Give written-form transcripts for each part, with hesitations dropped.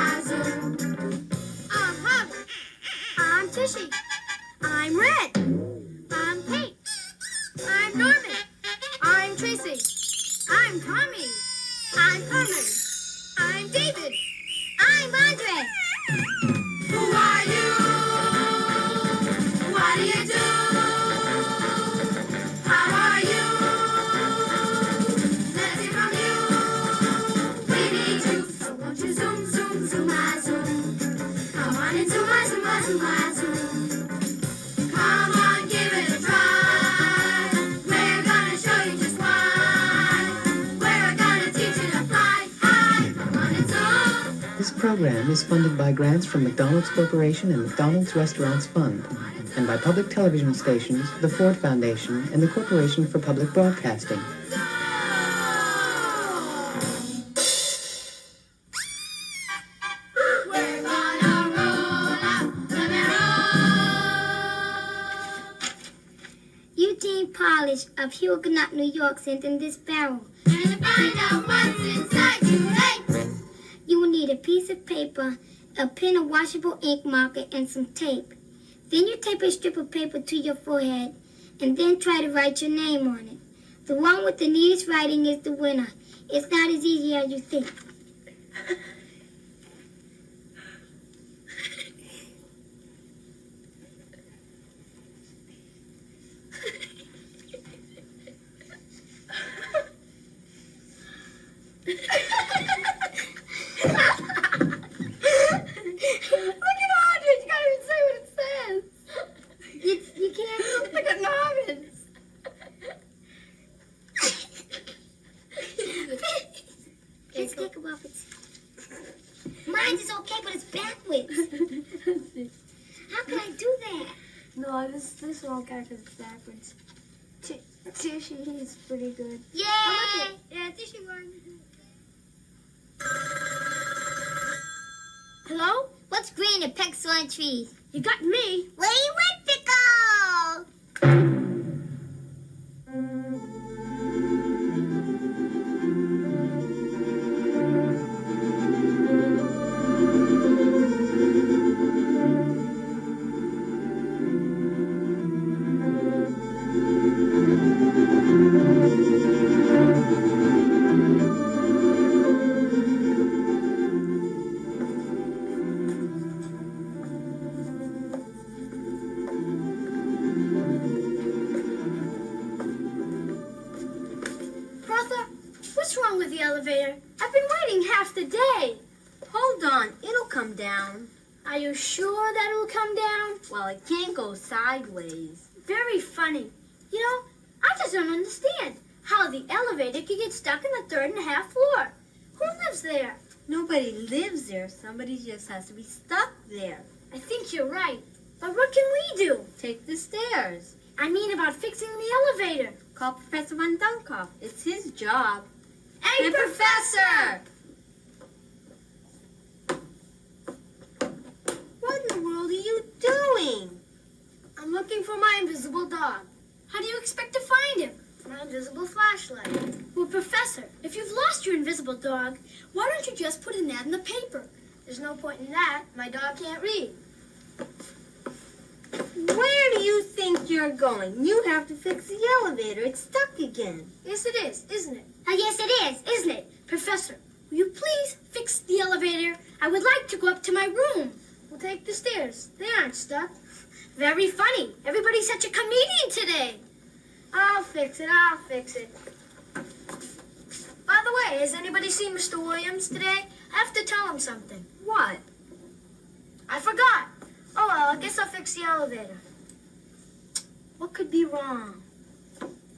I'm Hug. I'm Tishy. I'm Red. I'm Pink. I'm Norman. I'm Tracy. I'm Tommy. I'm Carmen. I'm David. I'm Andre. Who are you? What do you do? How are you? Let's hear from you. We need you. So won't you zoom, zoom, zoom, zoom. Come on and zoom, zoom, zoom, zoom. Come on, give it a try. We're gonna show you just why. We're gonna teach you to fly high. Come on and zoom. This program is funded by grants from McDonald's Corporation and McDonald's Restaurants Fund, and by public television stations, the Ford Foundation, and the Corporation for Public Broadcasting. We're gonna roll out the barrel. Eugene Polish of Huguenot, New York, sent in this barrel. And to find out what's inside you, hey! You will need a piece of paper, a pen of washable ink marker, and some tape. Then you tape a strip of paper to your forehead, and then try to write your name on it. The one with the neatest writing is the winner. It's not as easy as you think. Look at Audrey. You can't even say what it says. You can't. Look at Norman's. Let's take a walk. Mine is okay, but it's backwards. How can I do that? No, this won't count because it's backwards. Tishy, he's pretty good. Yay! Yeah, Tishy won. Hello? What's green and pecks on trees? You got me. Where you went, Pickle? Bertha, what's wrong with the elevator? I've been waiting half the day. Hold on, it'll come down. Are you sure that it'll come down? Well, it can't go sideways. Very funny. You know, I just don't understand how the elevator could get stuck in the 3rd and a half floor. Who lives there? Nobody lives there. Somebody just has to be stuck there. I think you're right. But what can we do? Take the stairs. I mean about fixing the elevator. Call Professor Von Dunkhoff. It's his job. Hey, Professor! What in the world are you doing? I'm looking for my invisible dog. How do you expect to find him? My invisible flashlight. Well, Professor, if you've lost your invisible dog, why don't you just put an ad in the paper? There's no point in that. My dog can't read. Where do you think you're going? You have to fix the elevator. It's stuck again. Yes, it is, isn't it? Yes, it is, isn't it? Professor, will you please fix the elevator? I would like to go up to my room. We'll take the stairs. They aren't stuck. Very funny. Everybody's such a comedian today. I'll fix it. By the way, has anybody seen Mr. Williams today? I have to tell him something. What? I forgot. Oh, well, I guess I'll fix the elevator. What could be wrong?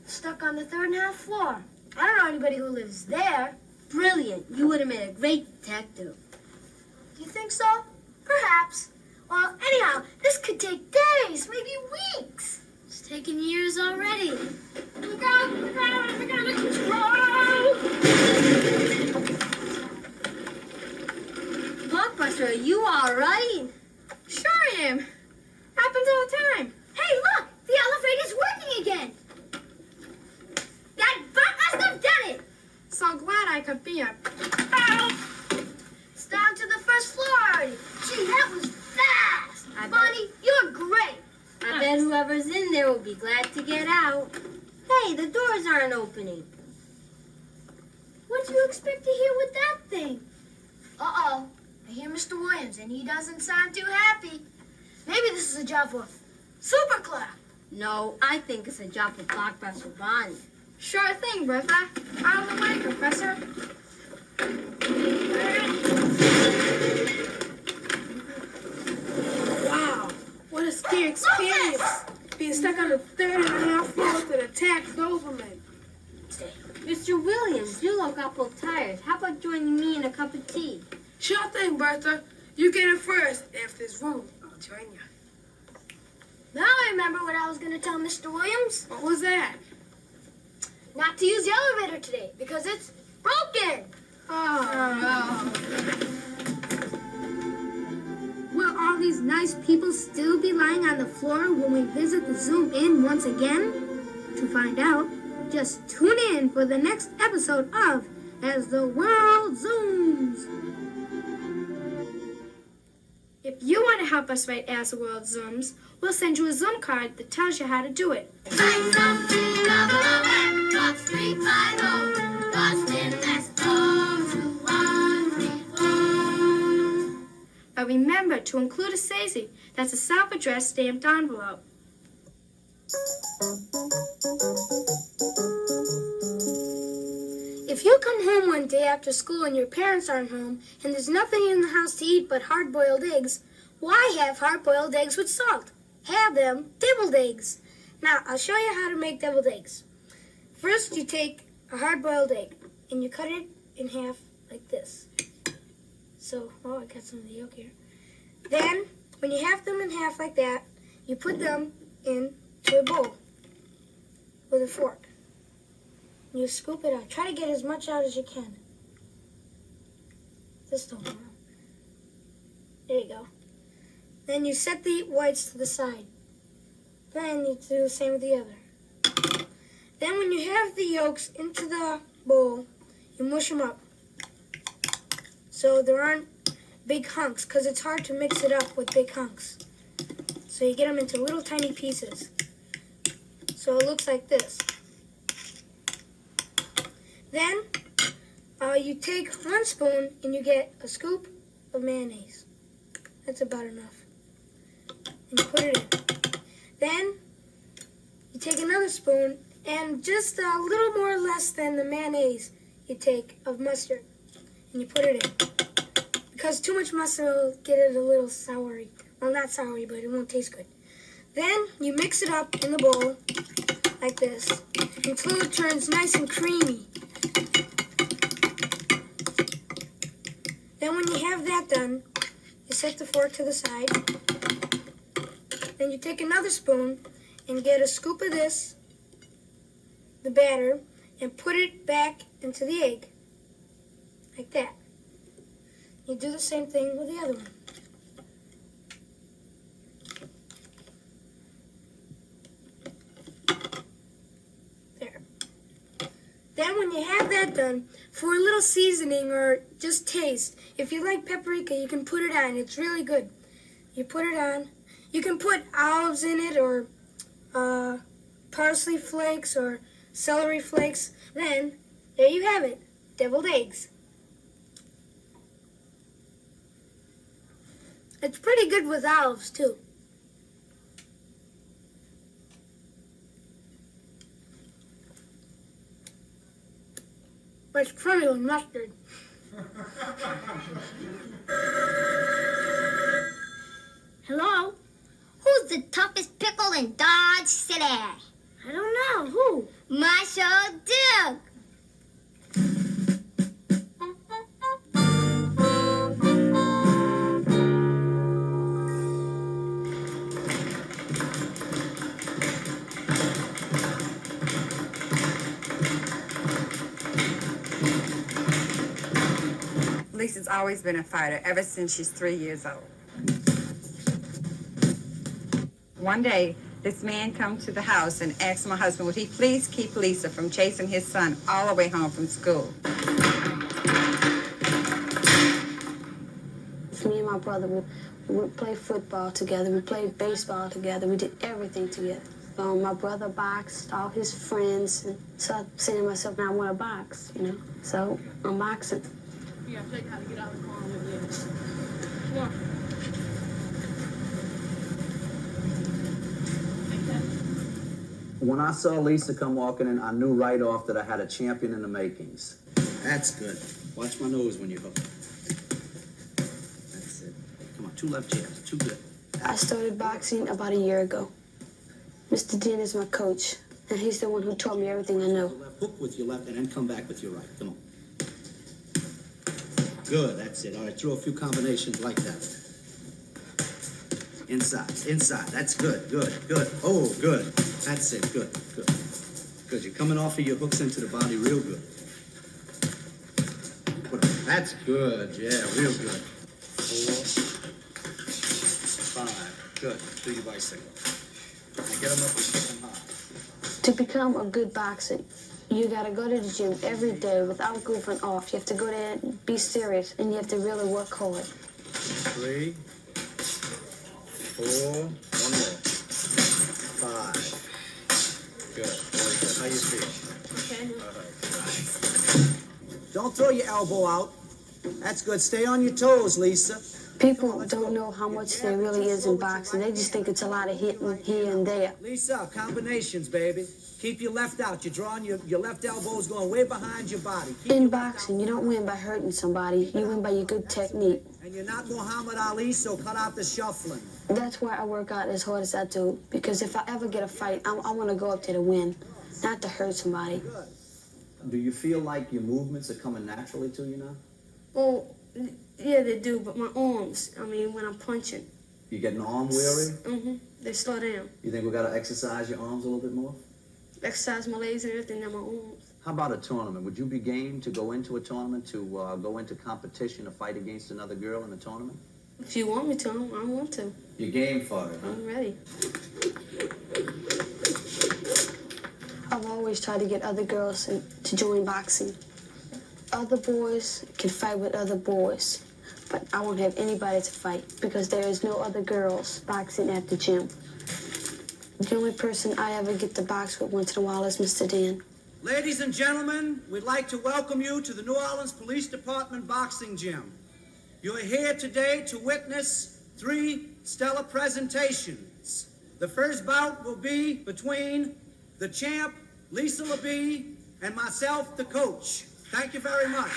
Stuck on the 3rd and a half floor. I don't know anybody who lives there. Brilliant. You would have made a great detective. Do you think so? Perhaps. Well, anyhow, this could take days, maybe weeks. It's taken years already. Look out! Look out! I'm out of control! Blockbuster, are you all right? Sure I am. Happens all the time. Hey, look! The elevator's working again. That butt must have done it. So glad I could be a... It's down to the 1st floor. whoever's in there will be glad to get out. Hey, the doors aren't opening. What do you expect to hear with that thing? Uh-oh. I hear Mr. Williams, and he doesn't sound too happy. Maybe this is a job for Superclap. No, I think it's a job for Blockbuster Bonnie. Sure thing, Bertha. Out of the way, Professor. Wow, what a scary experience. Being stuck on the 3.5 floor with an attacked Doberman. Mr. Williams, you look awful tired. How about joining me in a cup of tea? Sure thing, Bertha. You get in first. After this room, I'll join you. Now I remember what I was going to tell Mr. Williams. What was that? Not to use the elevator today, because it's broken. Oh. Will all these nice people still be lying on the floor when we visit the Zoom Inn once again? To find out, just tune in for the next episode of As the World Zooms. If you want to help us write As the World Zooms, we'll send you a Zoom card that tells you how to do it. But remember to include a SAISY. That's a self-addressed stamped envelope. If you come home one day after school and your parents aren't home and there's nothing in the house to eat but hard-boiled eggs, why have hard-boiled eggs with salt? Have them deviled eggs. Now, I'll show you how to make deviled eggs. First, you take a hard-boiled egg and you cut it in half like this. So, oh, I got some of the yolk here. Then, when you have them in half like that, you put them into a bowl with a fork. You scoop it out. Try to get as much out as you can. This don't work. There you go. Then you set the whites to the side. Then you do the same with the other. Then when you have the yolks into the bowl, you mush them up. So there aren't big hunks, because it's hard to mix it up with big hunks. So you get them into little tiny pieces. So it looks like this. Then you take 1 spoon and you get a scoop of mayonnaise. That's about enough. And you put it in. Then you take another spoon and just a little more or less than the mayonnaise you take of mustard. And you put it in. Because too much mustard will get it a little soury. Well, not soury, but it won't taste good. Then you mix it up in the bowl like this until it turns nice and creamy. Then when you have that done, you set the fork to the side. Then you take another spoon and get a scoop of this, the batter, and put it back into the egg. Like that. You do the same thing with the other one. There. Then when you have that done, for a little seasoning or just taste, if you like paprika, you can put it on. It's really good. You put it on. You can put olives in it or parsley flakes or celery flakes. Then, there you have it. Deviled eggs. It's pretty good with olives, too. But it's crummy with mustard. Hello? Who's the toughest pickle in Dodge City? I don't know. Who? Marshall Duke. Lisa's always been a fighter ever since she's 3 years old. One day, this man come to the house and asked my husband, would he please keep Lisa from chasing his son all the way home from school? Me and my brother would play football together. We played baseball together. We did everything together. My brother boxed, all his friends, and so I said to myself, now I want to box, you know. So I'm boxing. Yeah, I'll show you how to get out of the car with you. Come on. When I saw Lisa come walking in, I knew right off that I had a champion in the makings. That's good. Watch my nose when you hook. That's it. Come on, 2 left jabs. 2 good. I started boxing about a year ago. Mr. Dean is my coach, and he's the one who taught me everything I know. Left hook with your left and then come back with your right. Come on. Good, that's it. All right, throw a few combinations like that. Inside. That's good. Oh, good. That's it. Good. Good. You're coming off of your hooks into the body real good. That's good. Yeah, real good. 4, 5. Good. Do your bicycle. Now get them up and kick them high. To become a good boxer, you gotta go to the gym every day without goofing off. You have to go there and be serious, and you have to really work hard. 3, 4, 1 more. 5. Good. Very good. How you feel? Don't throw your elbow out. That's good. Stay on your toes, Lisa. People don't know how much there really is in boxing. They just think it's a lot of hitting here and there. Lisa, combinations, baby. Keep your left out. You're drawing your left elbow's going way behind your body. In boxing, you don't win by hurting somebody. You win by your good technique. And you're not Muhammad Ali, so cut out the shuffling. That's why I work out as hard as I do. Because if I ever get a fight, I want to go up there to win, not to hurt somebody. Do you feel like your movements are coming naturally to you now? Well, yeah, they do, but my arms, when I'm punching. You getting arm weary? Mm-hmm. They slow down. You think we got to exercise your arms a little bit more? Exercise my legs and everything in my arms. How about a tournament? Would you be game to go into a tournament, to go into competition to fight against another girl in a tournament? If you want me to, I want to. You're game for it, huh? I'm ready. I've always tried to get other girls to join boxing. Other boys can fight with other boys, but I won't have anybody to fight because there is no other girls boxing at the gym. The only person I ever get to box with once in a while is Mr. Dan. Ladies and gentlemen, we'd like to welcome you to the New Orleans Police Department boxing gym. You're here today to witness 3 stellar presentations. The first bout will be between the champ, Lisa LeBee, and myself, the coach. Thank you very much.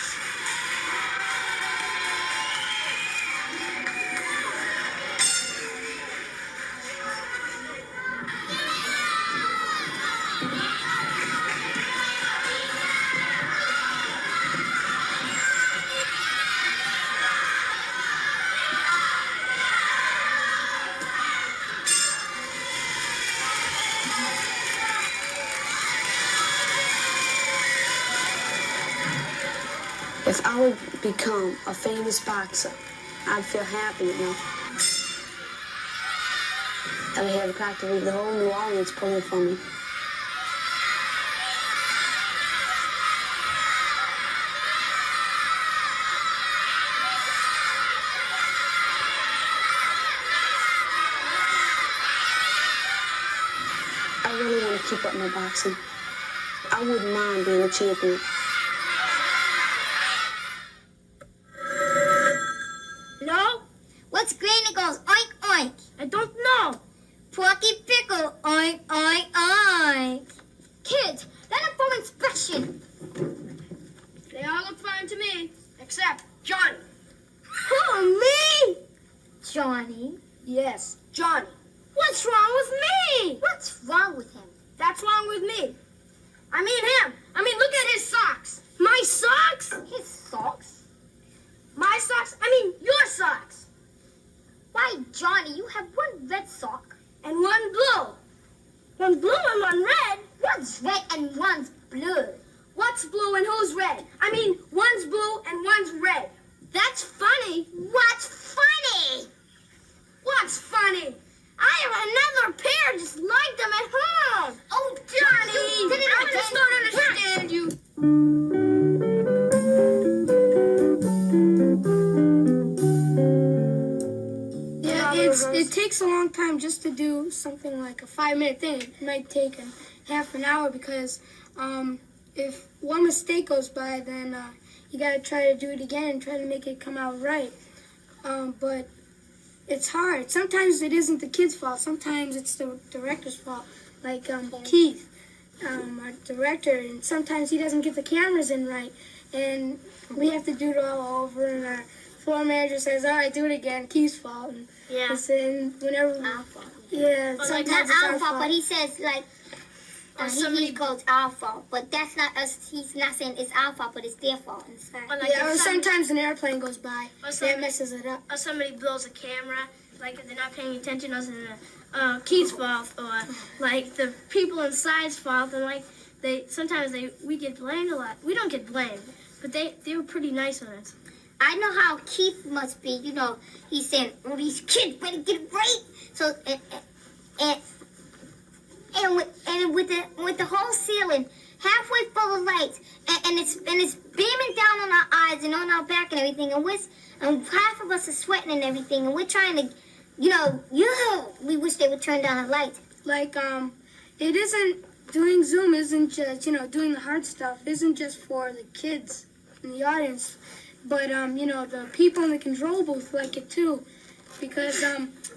If I would become a famous boxer, I'd feel happy, you know. I'd have practically the whole New Orleans pulling for me. I really want to keep up my boxing. I wouldn't mind being a champion. No? What's Granny goes oink oink? I don't know. Porky Pickle oink oink oink. Kids, let him for inspection. They all look fine to me, except Johnny. Who, me? Johnny? Yes, Johnny. What's wrong with me? What's wrong with him? That's wrong with me. I mean him. Look at his socks. My socks? His socks? My socks? Your socks. Why, Johnny, you have one red sock. And one blue. One blue and one red? One's red and one's blue. What's blue and who's red? One's blue and one's red. That's funny. What's funny? What's funny? I have another pair just like them at home. Oh, Johnny! I just don't understand you. it takes a long time just to do something like a 5-minute thing. It might take half an hour because if one mistake goes by, then you got to try to do it again and try to make it come out right. But it's hard. Sometimes it isn't the kid's fault. Sometimes it's the director's fault. Like Keith, our director, and sometimes he doesn't get the cameras in right. And we have to do it all over, and our floor manager says, all right, do it again, Keith's fault. And Yeah. and whenever, Our fault. yeah, Or sometimes Not it's our fault, but he says, like, he goes our fault. But that's not us. He's not saying it's our fault, but it's their fault. Or like yeah, or if sometimes an airplane goes by, Or that messes it up. or somebody blows a camera, like if they're not paying attention, doesn't Keith's fault, or like the people inside's fault, and like sometimes we get blamed a lot. We don't get blamed, but they were pretty nice on us. I know how Keith must be. You know, he's saying, "Oh, these kids better get it right." So and with the whole ceiling halfway full of lights, and it's beaming down on our eyes and on our back and everything, and half of us are sweating and everything, and we're trying to, we wish they would turn down the lights. Like, it isn't, doing Zoom isn't just, doing the hard stuff isn't just for the kids in the audience, but, the people in the control booth like it too. Because,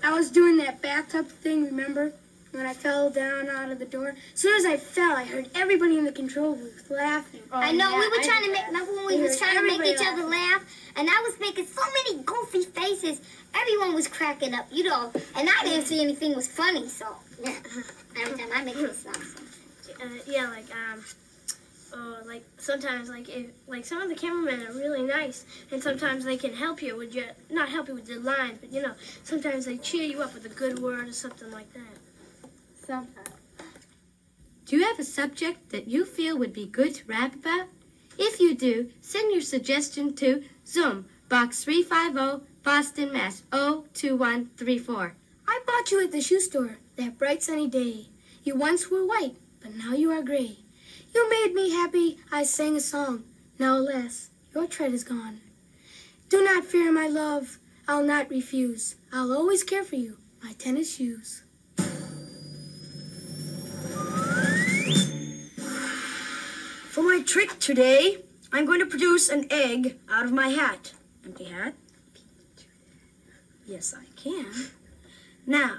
I was doing that bathtub thing, remember? When I fell down out of the door. As soon as I fell, I heard everybody in the control booth laughing. I know, we were trying to make, remember when we was trying to make each other laugh? And I was making so many goofy faces. Everyone was cracking up, and I didn't see anything was funny, so, yeah. Every time I make this laugh. Yeah, like sometimes if some of the cameramen are really nice, and sometimes they can help you with not help you with your lines, but sometimes they cheer you up with a good word or something like that. Sometimes. Do you have a subject that you feel would be good to rap about? If you do, send your suggestion to Zoom, Box 350, Boston, Mass. 02134. I bought you at the shoe store that bright sunny day. You once were white, but now you are gray. You made me happy, I sang a song. Now alas, your tread is gone. Do not fear, my love, I'll not refuse. I'll always care for you, my tennis shoes. For my trick today, I'm going to produce an egg out of my hat. Empty hat? Yes, I can. Now,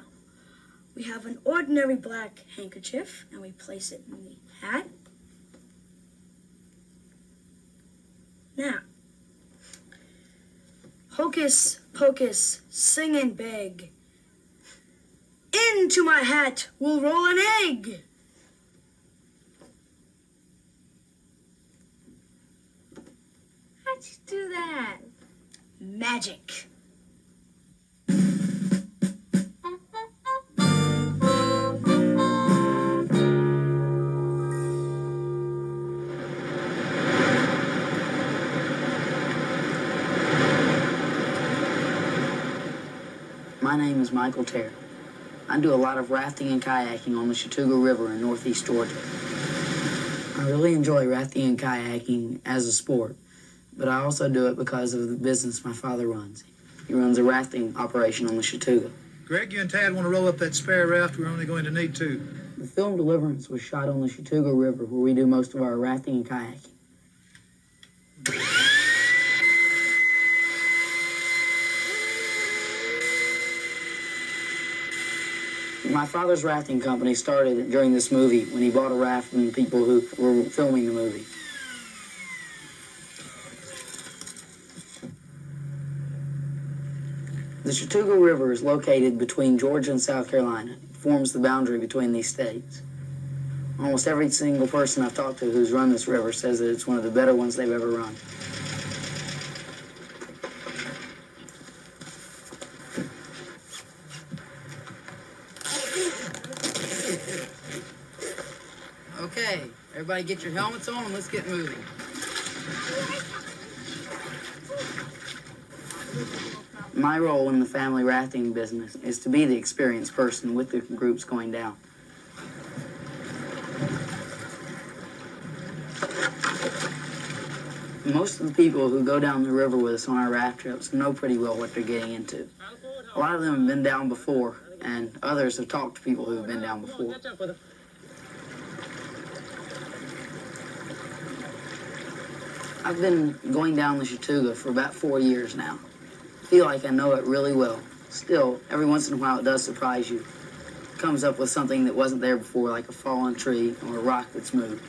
we have an ordinary black handkerchief, and we place it in the hat. Now, hocus pocus, sing and beg. Into my hat will roll an egg. How'd you do that? Magic. My name is Michael Terry. I do a lot of rafting and kayaking on the Chattooga River in northeast Georgia. I really enjoy rafting and kayaking as a sport, but I also do it because of the business my father runs. He runs a rafting operation on the Chattooga. Greg, you and Tad want to roll up that spare raft? We're only going to need 2. The film Deliverance was shot on the Chattooga River, where we do most of our rafting and kayaking. My father's rafting company started during this movie when he bought a raft from the people who were filming the movie. The Chattooga River is located between Georgia and South Carolina. It forms the boundary between these states. Almost every single person I've talked to who's run this river says that it's one of the better ones they've ever run. Okay, everybody get your helmets on and let's get moving. My role in the family rafting business is to be the experienced person with the groups going down. Most of the people who go down the river with us on our raft trips know pretty well what they're getting into. A lot of them have been down before, and others have talked to people who have been down before. I've been going down the Chattooga for about 4 years now. I feel like I know it really well. Still, every once in a while it does surprise you. It comes up with something that wasn't there before, like a fallen tree or a rock that's moved.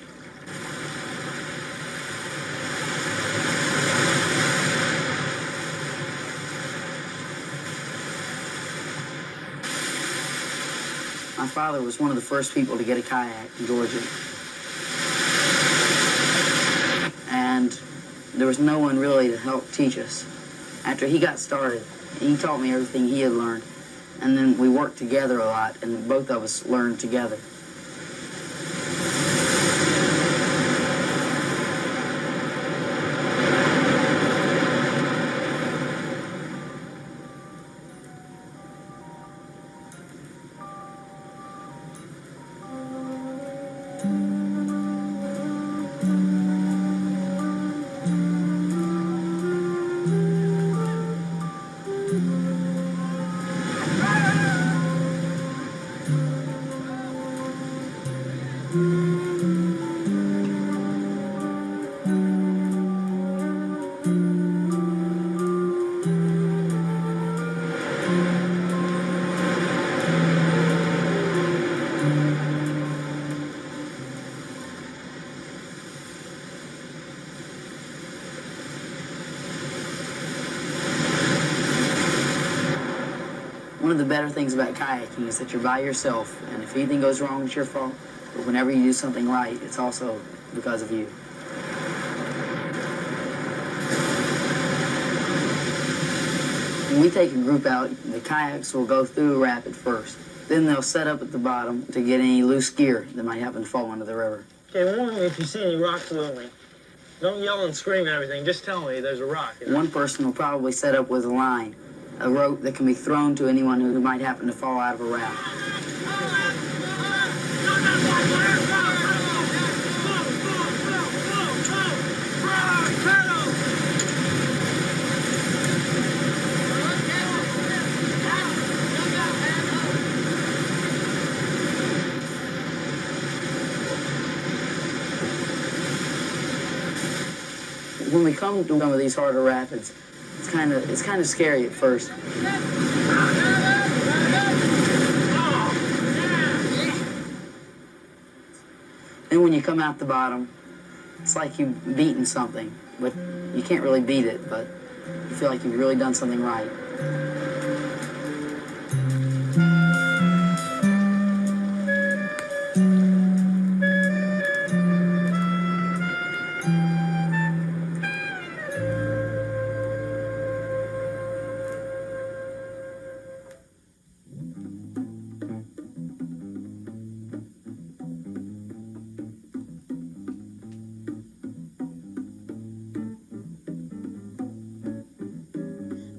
My father was one of the first people to get a kayak in Georgia. And there was no one really to help teach us. After he got started, he taught me everything he had learned. And then we worked together a lot, and both of us learned together. One of the better things about kayaking is that you're by yourself, and if anything goes wrong, it's your fault. But whenever you do something right, it's also because of you. When we take a group out, the kayaks will go through a rapid first. Then they'll set up at the bottom to get any loose gear that might happen to fall into the river. Okay, warn me if you see any rocks below me. Don't yell and scream and everything. Just tell me there's a rock. You know? One person will probably set up with a line, a rope that can be thrown to anyone who might happen to fall out of a raft. When we come to some of these harder rapids, it's kind of scary at first. Then when you come out the bottom, it's like you've beaten something, but you can't really beat it, but you feel like you've really done something right.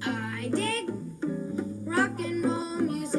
I dig rock and roll music.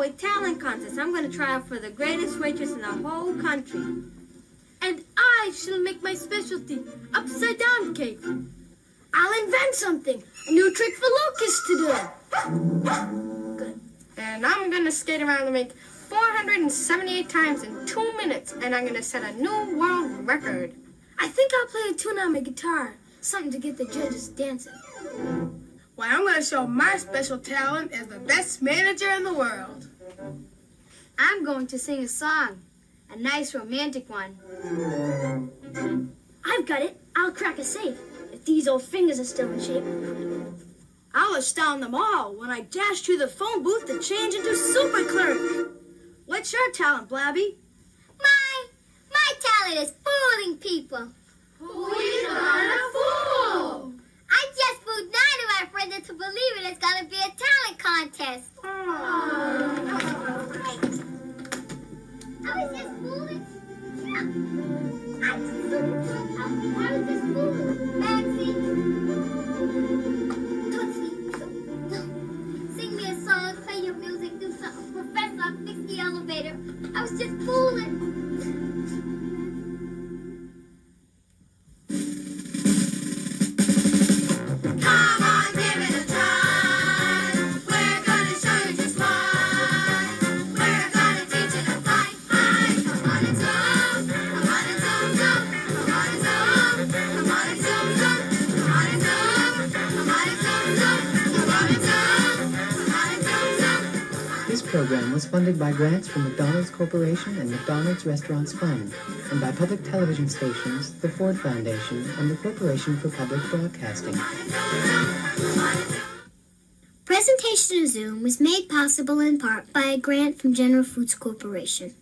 a talent contest. I'm going to try out for the greatest waitress in the whole country. And I shall make my specialty upside down cake. I'll invent something, a new trick for Lucas to do. Good. And I'm gonna skate around and make 478 times in 2 minutes, and I'm gonna set a new world record. I think I'll play a tune on my guitar, something to get the judges dancing. Well, I'm going to show my special talent as the best manager in the world. I'm going to sing a song, a nice romantic one. I've got it. I'll crack a safe, if these old fingers are still in shape. I'll astound them all when I dash to the phone booth to change into Super Clerk. What's your talent, Blabby? My talent is fooling people. Who is gonna fool? I just fooled 9 of my friends into believing it's gonna be a talent contest. I was just fooling. Yeah. I was just fooling. Maxie. Tootsie. Sing me a song, play your music, do something. Professor, fix the elevator. I was just fooling. This program was funded by grants from McDonald's Corporation and McDonald's Restaurants Fund, and by public television stations, the Ford Foundation, and the Corporation for Public Broadcasting. Presentation of Zoom was made possible in part by a grant from General Foods Corporation.